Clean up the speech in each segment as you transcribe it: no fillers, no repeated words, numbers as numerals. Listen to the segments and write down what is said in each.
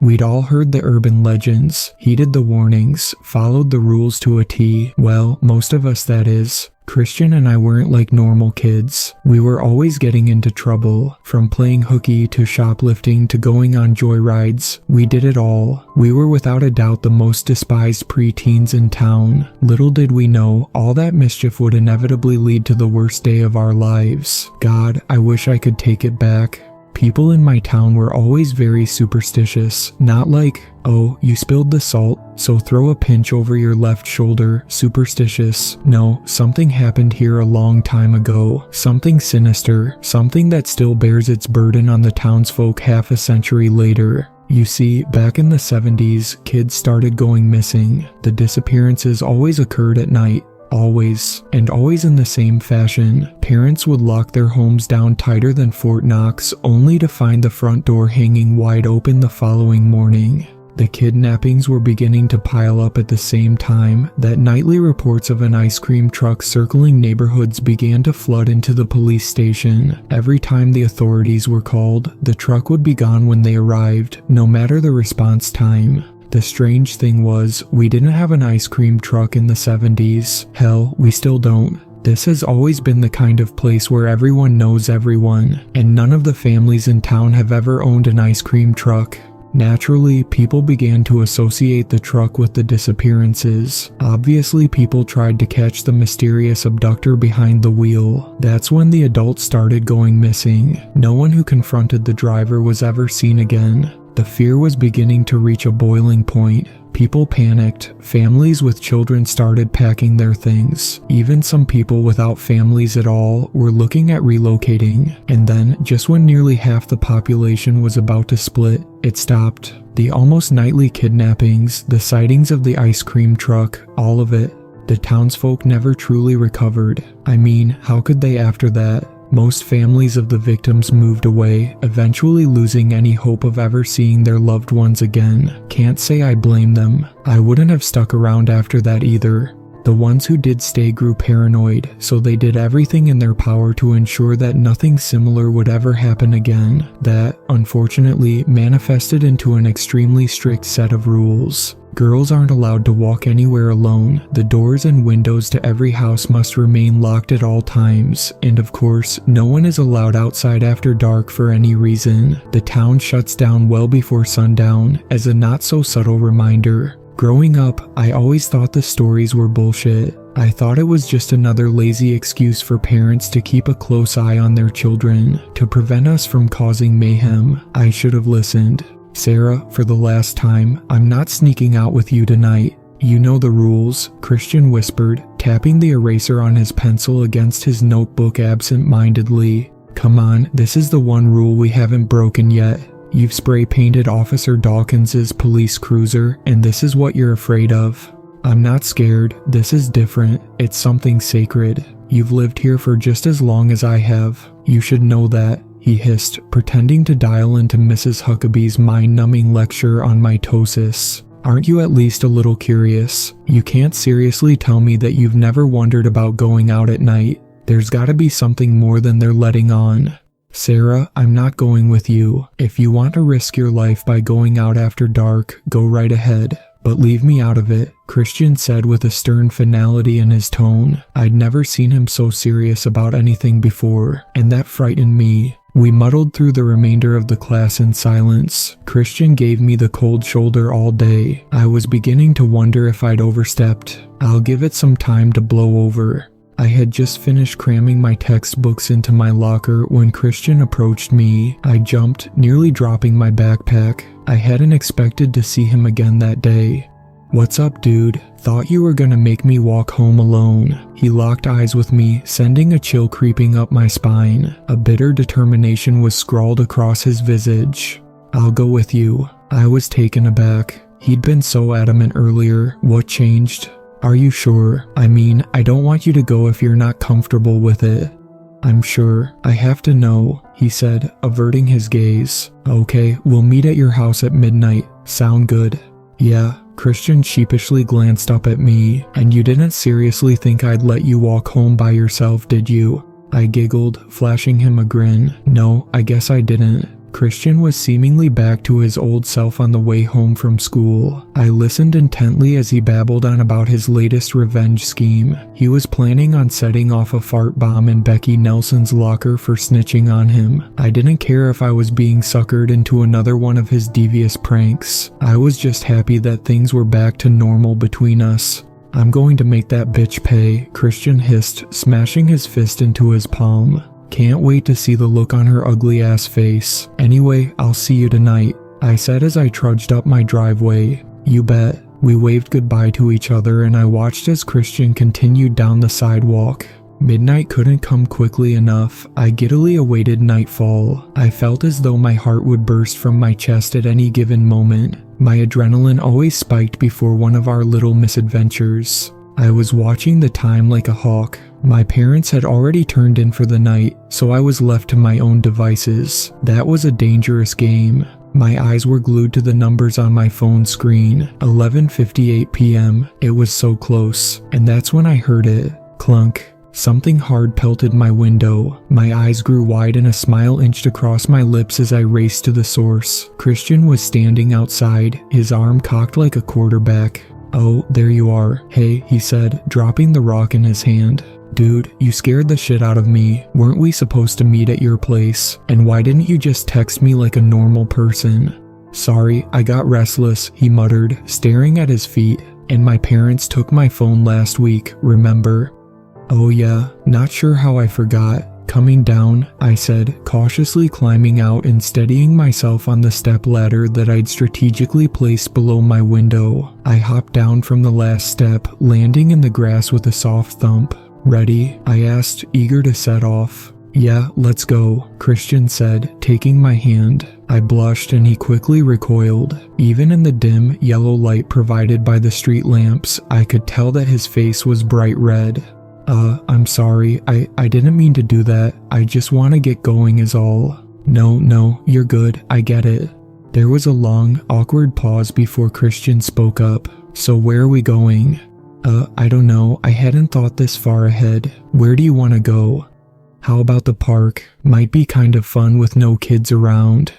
We'd all heard the urban legends, heeded the warnings, followed the rules to a T. Well, most of us, that is. Christian and I weren't like normal kids. We were always getting into trouble. From playing hooky to shoplifting to going on joyrides, we did it all. We were without a doubt the most despised preteens in town. Little did we know, all that mischief would inevitably lead to the worst day of our lives. God, I wish I could take it back. People in my town were always very superstitious, not like, oh, you spilled the salt, so throw a pinch over your left shoulder, superstitious. No, something happened here a long time ago, something sinister, something that still bears its burden on the townsfolk half a century later. You see, back in the 70s, kids started going missing. The disappearances always occurred at night. Always, and always in the same fashion. Parents would lock their homes down tighter than Fort Knox, only to find the front door hanging wide open the following morning. The kidnappings were beginning to pile up at the same time that nightly reports of an ice cream truck circling neighborhoods began to flood into the police station. Every time the authorities were called, the truck would be gone when they arrived, no matter the response time. The strange thing was, we didn't have an ice cream truck in the 70s. Hell, we still don't. This has always been the kind of place where everyone knows everyone, and none of the families in town have ever owned an ice cream truck. Naturally, people began to associate the truck with the disappearances. Obviously, people tried to catch the mysterious abductor behind the wheel. That's when the adults started going missing. No one who confronted the driver was ever seen again. The fear was beginning to reach a boiling point. People panicked. Families with children started packing their things. Even some people without families at all were looking at relocating. And then, just when nearly half the population was about to split, it stopped. The almost nightly kidnappings, the sightings of the ice cream truck, all of it. The townsfolk never truly recovered. I mean, how could they after that? Most families of the victims moved away, eventually losing any hope of ever seeing their loved ones again. Can't say I blame them. I wouldn't have stuck around after that either. The ones who did stay grew paranoid, so they did everything in their power to ensure that nothing similar would ever happen again. That, unfortunately, manifested into an extremely strict set of rules. Girls aren't allowed to walk anywhere alone. The doors and windows to every house must remain locked at all times. And of course, no one is allowed outside after dark for any reason. The town shuts down well before sundown, as a not-so-subtle reminder. Growing up, I always thought the stories were bullshit. I thought it was just another lazy excuse for parents to keep a close eye on their children, to prevent us from causing mayhem. I should have listened. Sarah, for the last time, I'm not sneaking out with you tonight. You know the rules, Christian whispered, tapping the eraser on his pencil against his notebook absent-mindedly. Come on, this is the one rule we haven't broken yet. You've spray-painted Officer Dawkins's police cruiser, and this is what you're afraid of. I'm not scared. This is different. It's something sacred. You've lived here for just as long as I have. You should know that. He hissed, pretending to dial into Mrs. Huckabee's mind-numbing lecture on mitosis. Aren't you at least a little curious? You can't seriously tell me that you've never wondered about going out at night. There's gotta be something more than they're letting on. Sarah, I'm not going with you. If you want to risk your life by going out after dark, go right ahead. But leave me out of it, Christian said with a stern finality in his tone. I'd never seen him so serious about anything before, and that frightened me. We muddled through the remainder of the class in silence. Christian gave me the cold shoulder all day. I was beginning to wonder if I'd overstepped. I'll give it some time to blow over. I had just finished cramming my textbooks into my locker when Christian approached me. I jumped, nearly dropping my backpack. I hadn't expected to see him again that day. What's up, dude? Thought you were gonna make me walk home alone. He locked eyes with me, sending a chill creeping up my spine. A bitter determination was scrawled across his visage. I'll go with you. I was taken aback. He'd been so adamant earlier. What changed? Are you sure? I mean, I don't want you to go if you're not comfortable with it. I'm sure. I have to know, he said, averting his gaze. Okay, we'll meet at your house at midnight. Sound good? Yeah. Christian sheepishly glanced up at me. And you didn't seriously think I'd let you walk home by yourself, did you? I giggled, flashing him a grin. No, I guess I didn't. Christian was seemingly back to his old self on the way home from school. I listened intently as he babbled on about his latest revenge scheme. He was planning on setting off a fart bomb in Becky Nelson's locker for snitching on him. I didn't care if I was being suckered into another one of his devious pranks. I was just happy that things were back to normal between us. I'm going to make that bitch pay, Christian hissed, smashing his fist into his palm. Can't wait to see the look on her ugly ass face. Anyway, I'll see you tonight, I said as I trudged up my driveway. You bet. We waved goodbye to each other and I watched as Christian continued down the sidewalk. Midnight couldn't come quickly enough. I giddily awaited nightfall. I felt as though my heart would burst from my chest at any given moment. My adrenaline always spiked before one of our little misadventures. I was watching the time like a hawk. My parents had already turned in for the night, so I was left to my own devices. That was a dangerous game. My eyes were glued to the numbers on my phone screen. 11:58 p.m. It was so close. And that's when I heard it. Clunk. Something hard pelted my window. My eyes grew wide and a smile inched across my lips as I raced to the source. Christian was standing outside, his arm cocked like a quarterback. Oh, there you are. Hey, he said, dropping the rock in his hand. Dude, you scared the shit out of me. Weren't we supposed to meet at your place? And why didn't you just text me like a normal person? Sorry, I got restless, he muttered, staring at his feet. And my parents took my phone last week, remember? Oh yeah, not sure how I forgot. Coming down, I said, cautiously climbing out and steadying myself on the step ladder that I'd strategically placed below my window. I hopped down from the last step, landing in the grass with a soft thump. Ready? I asked, eager to set off. Yeah, let's go, Christian said, taking my hand. I blushed and he quickly recoiled. Even in the dim, yellow light provided by the street lamps, I could tell that his face was bright red. I'm sorry, I didn't mean to do that. I just want to get going is all. No, you're good, I get it. There was a long, awkward pause before Christian spoke up. So where are we going? I don't know, I hadn't thought this far ahead. Where do you want to go? How about the park? Might be kind of fun with no kids around.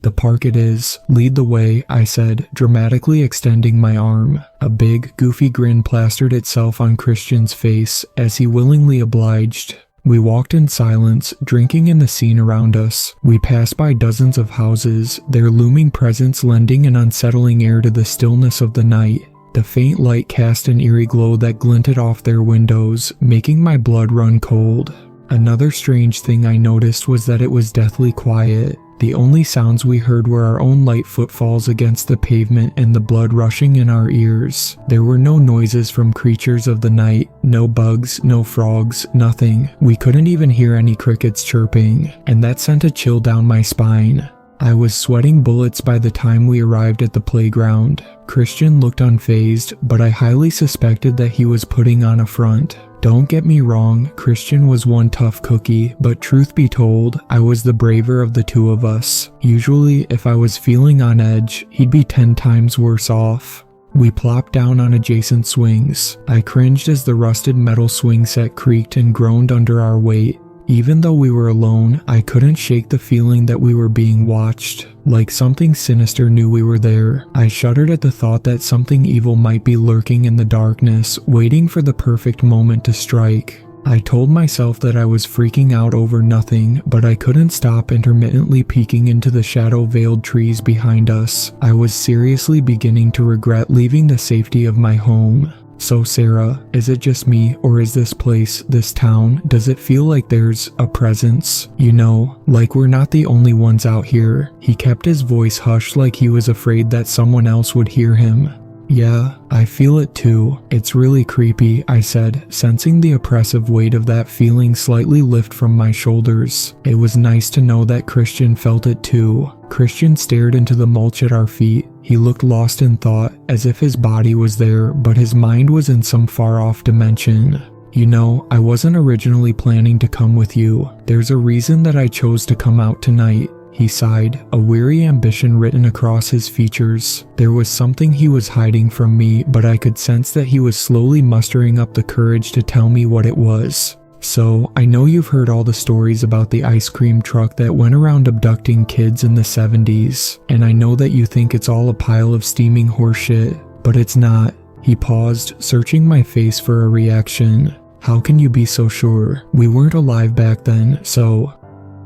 The park it is. Lead the way, I said, dramatically extending my arm. A big, goofy grin plastered itself on Christian's face as he willingly obliged. We walked in silence, drinking in the scene around us. We passed by dozens of houses, their looming presence lending an unsettling air to the stillness of the night. The faint light cast an eerie glow that glinted off their windows, making my blood run cold. Another strange thing I noticed was that it was deathly quiet. The only sounds we heard were our own light footfalls against the pavement and the blood rushing in our ears. There were no noises from creatures of the night, no bugs, no frogs, nothing. We couldn't even hear any crickets chirping, and that sent a chill down my spine. I was sweating bullets by the time we arrived at the playground. Christian looked unfazed, but I highly suspected that he was putting on a front. Don't get me wrong, Christian was one tough cookie, but truth be told, I was the braver of the two of us. Usually, if I was feeling on edge, he'd be 10 times worse off. We plopped down on adjacent swings. I cringed as the rusted metal swing set creaked and groaned under our weight. Even though we were alone, I couldn't shake the feeling that we were being watched. Like something sinister knew we were there. I shuddered at the thought that something evil might be lurking in the darkness, waiting for the perfect moment to strike. I told myself that I was freaking out over nothing, but I couldn't stop intermittently peeking into the shadow-veiled trees behind us. I was seriously beginning to regret leaving the safety of my home. So Sarah, is it just me, or is this place, this town, does it feel like there's a presence? You know, like we're not the only ones out here. He kept his voice hushed like he was afraid that someone else would hear him. Yeah, I feel it too. It's really creepy, I said, sensing the oppressive weight of that feeling slightly lift from my shoulders. It was nice to know that Christian felt it too. Christian stared into the mulch at our feet. He looked lost in thought, as if his body was there, but his mind was in some far-off dimension. You know, I wasn't originally planning to come with you. There's a reason that I chose to come out tonight." He sighed, a weary ambition written across his features. There was something he was hiding from me, but I could sense that he was slowly mustering up the courage to tell me what it was. "So, I know you've heard all the stories about the ice cream truck that went around abducting kids in the 70s, and I know that you think it's all a pile of steaming horseshit, but it's not." He paused, searching my face for a reaction. "How can you be so sure? We weren't alive back then, so..."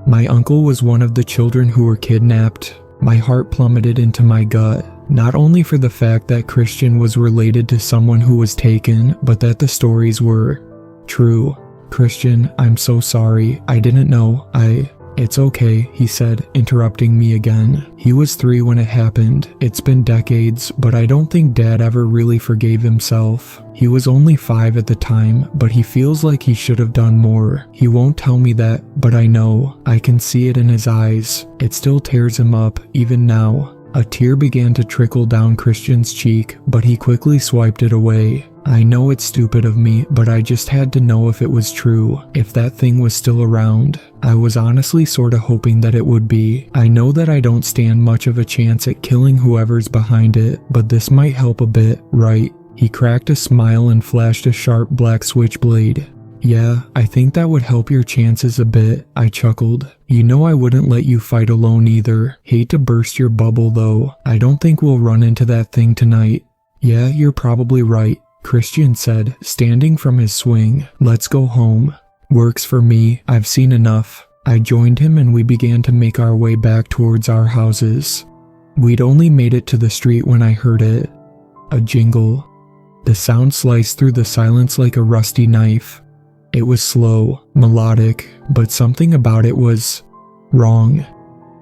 "My uncle was one of the children who were kidnapped." My heart plummeted into my gut, not only for the fact that Christian was related to someone who was taken, but that the stories were true. "Christian, I'm so sorry. I didn't know. It's okay," he said, interrupting me again. "He was 3 when it happened. It's been decades, but I don't think Dad ever really forgave himself. He was only 5 at the time, but he feels like he should have done more. He won't tell me that, but I know. I can see it in his eyes. It still tears him up, even now." A tear began to trickle down Christian's cheek, but he quickly swiped it away. "I know it's stupid of me, but I just had to know if it was true, if that thing was still around. I was honestly sorta hoping that it would be. I know that I don't stand much of a chance at killing whoever's behind it, but this might help a bit, right?" He cracked a smile and flashed a sharp black switchblade. "Yeah, I think that would help your chances a bit," I chuckled. "You know I wouldn't let you fight alone either. Hate to burst your bubble though. I don't think we'll run into that thing tonight." "Yeah, you're probably right," Christian said, standing from his swing. "Let's go home." "Works for me. I've seen enough." I joined him and we began to make our way back towards our houses. We'd only made it to the street when I heard it. A jingle. The sound sliced through the silence like a rusty knife. It was slow, melodic, but something about it was wrong.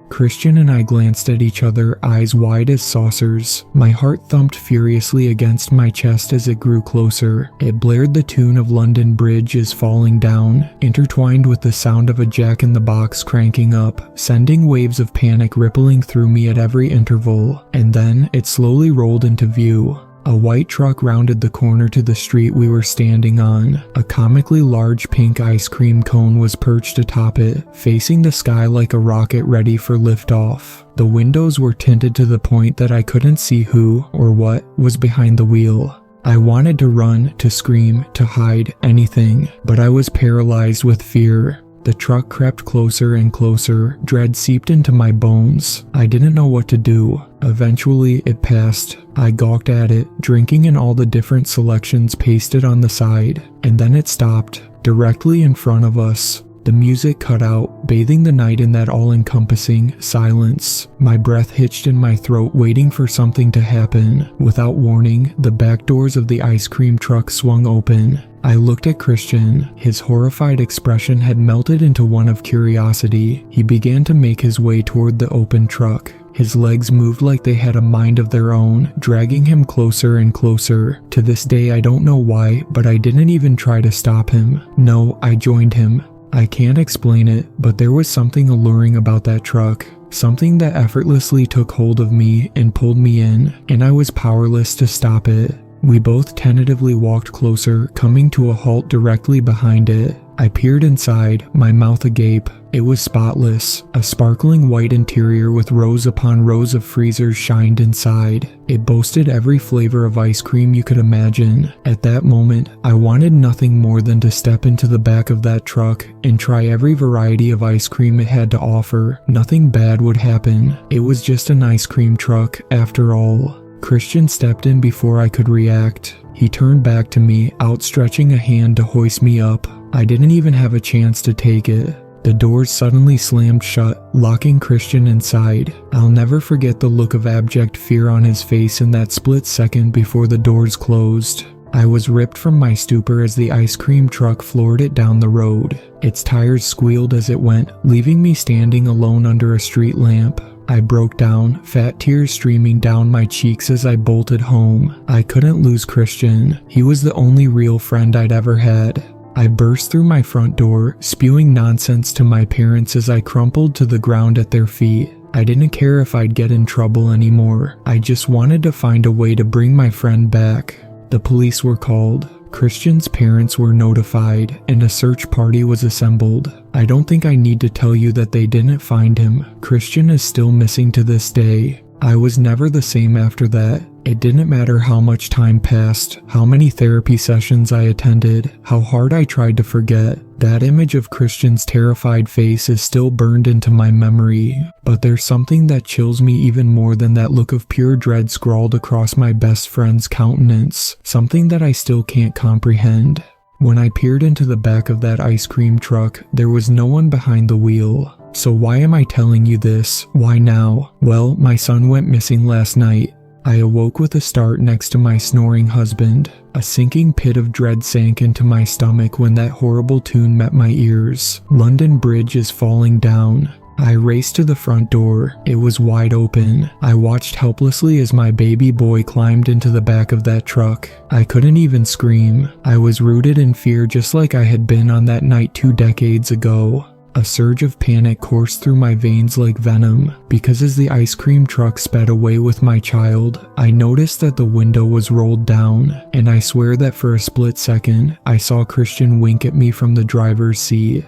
Christian and I glanced at each other, eyes wide as saucers. My heart thumped furiously against my chest as it grew closer. It blared the tune of London Bridge is falling down, intertwined with the sound of a jack-in-the-box cranking up, sending waves of panic rippling through me at every interval. And then it slowly rolled into view. A white truck rounded the corner to the street we were standing on. A comically large pink ice cream cone was perched atop it, facing the sky like a rocket ready for liftoff. The windows were tinted to the point that I couldn't see who or what was behind the wheel. I wanted to run, to scream, to hide, anything, but I was paralyzed with fear. The truck crept closer and closer, dread seeped into my bones. I didn't know what to do. Eventually, it passed. I gawked at it, drinking in all the different selections pasted on the side, and then it stopped, directly in front of us. The music cut out, bathing the night in that all-encompassing silence. My breath hitched in my throat, waiting for something to happen. Without warning, the back doors of the ice cream truck swung open. I looked at Christian. His horrified expression had melted into one of curiosity. He began to make his way toward the open truck. His legs moved like they had a mind of their own, dragging him closer and closer. To this day, I don't know why, but I didn't even try to stop him. No, I joined him. I can't explain it, but there was something alluring about that truck. Something that effortlessly took hold of me and pulled me in, and I was powerless to stop it. We both tentatively walked closer, coming to a halt directly behind it. I peered inside, my mouth agape. It was spotless. A sparkling white interior with rows upon rows of freezers shined inside. It boasted every flavor of ice cream you could imagine. At that moment, I wanted nothing more than to step into the back of that truck and try every variety of ice cream it had to offer. Nothing bad would happen. It was just an ice cream truck, after all. Christian stepped in before I could react. He turned back to me, outstretching a hand to hoist me up. I didn't even have a chance to take it. The doors suddenly slammed shut, locking Christian inside. I'll never forget the look of abject fear on his face in that split second before the doors closed. I was ripped from my stupor as the ice cream truck floored it down the road. Its tires squealed as it went, leaving me standing alone under a street lamp. I broke down, fat tears streaming down my cheeks as I bolted home. I couldn't lose Christian. He was the only real friend I'd ever had. I burst through my front door, spewing nonsense to my parents as I crumpled to the ground at their feet. I didn't care if I'd get in trouble anymore. I just wanted to find a way to bring my friend back. The police were called. Christian's parents were notified, and a search party was assembled. I don't think I need to tell you that they didn't find him. Christian is still missing to this day. I was never the same after that. It didn't matter how much time passed, how many therapy sessions I attended, how hard I tried to forget. That image of Christian's terrified face is still burned into my memory, but there's something that chills me even more than that look of pure dread scrawled across my best friend's countenance, something that I still can't comprehend. When I peered into the back of that ice cream truck, there was no one behind the wheel. So why am I telling you this? Why now? Well, my son went missing last night. I awoke with a start next to my snoring husband. A sinking pit of dread sank into my stomach when that horrible tune met my ears. London Bridge is falling down. I raced to the front door. It was wide open. I watched helplessly as my baby boy climbed into the back of that truck. I couldn't even scream. I was rooted in fear just like I had been on that night 2 decades ago. A surge of panic coursed through my veins like venom, because as the ice cream truck sped away with my child, I noticed that the window was rolled down, and I swear that for a split second, I saw Christian wink at me from the driver's seat.